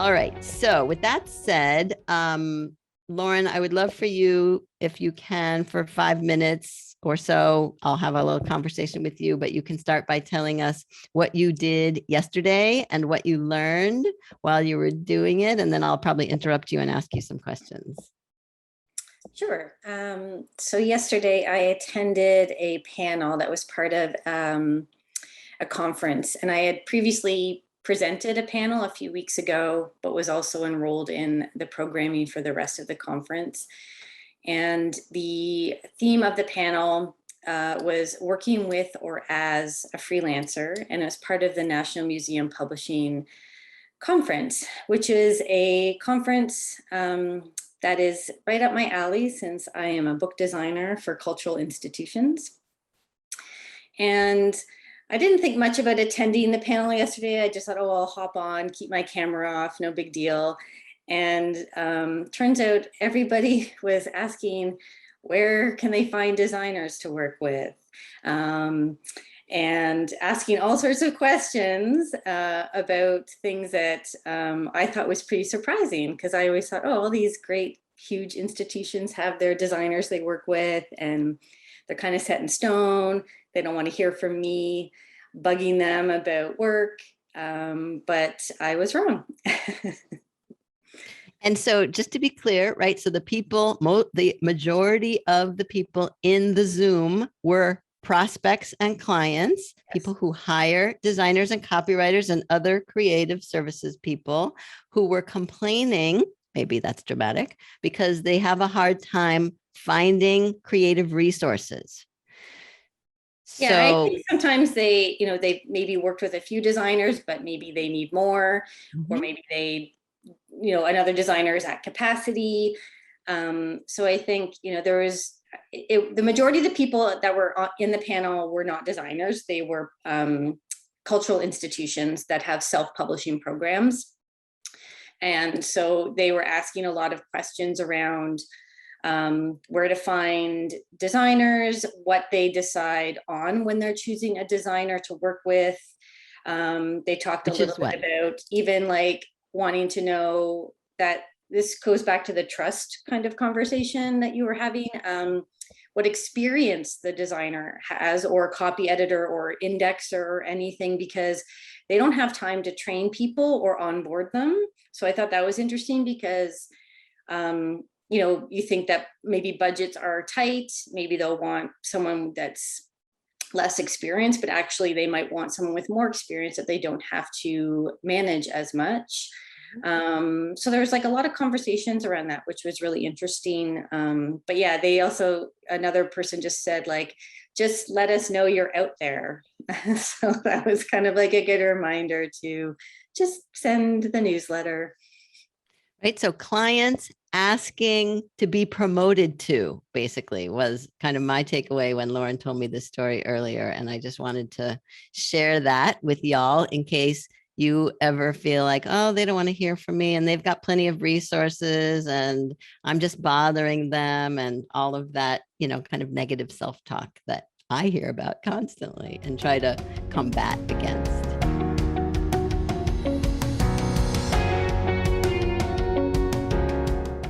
All right. So with that said, Lauren, I would love for you, if you can, for 5 minutes or so, I'll have a little conversation with you, but you can start by telling us what you did yesterday and what you learned while you were doing it. And then I'll probably interrupt you and ask you some questions. Sure. So yesterday I attended a panel that was part of a conference, and I had previously presented a panel a few weeks ago, but was also enrolled in the programming for the rest of the conference. And the theme of the panel was working with or as a freelancer, and it was part of the National Museum Publishing Conference, which is a conference that is right up my alley since I am a book designer for cultural institutions. And I didn't think much about attending the panel yesterday. I just thought, oh, I'll hop on, keep my camera off, no big deal. And turns out everybody was asking, where can they find designers to work with? And asking all sorts of questions about things that I thought was pretty surprising, because I always thought, oh, all these great, huge institutions have their designers they work with, and they're kind of set in stone. They don't want to hear from me bugging them about work, but I was wrong. And so just to be clear, right? So the people, the majority of the people in the Zoom were prospects and clients, yes, people who hire designers and copywriters and other creative services people who were complaining, maybe that's dramatic, because they have a hard time finding creative resources. Yeah, so, I think sometimes they maybe worked with a few designers, but maybe they need more, or maybe they, another designer is at capacity. So I think, there was, the majority of the people that were in the panel were not designers. They were cultural institutions that have self-publishing programs. And so they were asking a lot of questions around where to find designers, what they decide on when they're choosing a designer to work with. They talked a little bit about even like wanting to know that this goes back to the trust kind of conversation that you were having, what experience the designer has, or copy editor or indexer or anything, because they don't have time to train people or onboard them. So I thought that was interesting because, you think that maybe budgets are tight, maybe they'll want someone that's less experienced, but actually they might want someone with more experience that they don't have to manage as much. So there was like a lot of conversations around that, which was really interesting. But yeah, they also, another person just said, like, just let us know you're out there. So that was kind of like a good reminder to just send the newsletter. Right. So clients asking to be promoted to, basically, was kind of my takeaway when Lauren told me this story earlier. And I just wanted to share that with y'all in case you ever feel like, oh, they don't want to hear from me and they've got plenty of resources and I'm just bothering them, and all of that, kind of negative self-talk that I hear about constantly and try to combat against.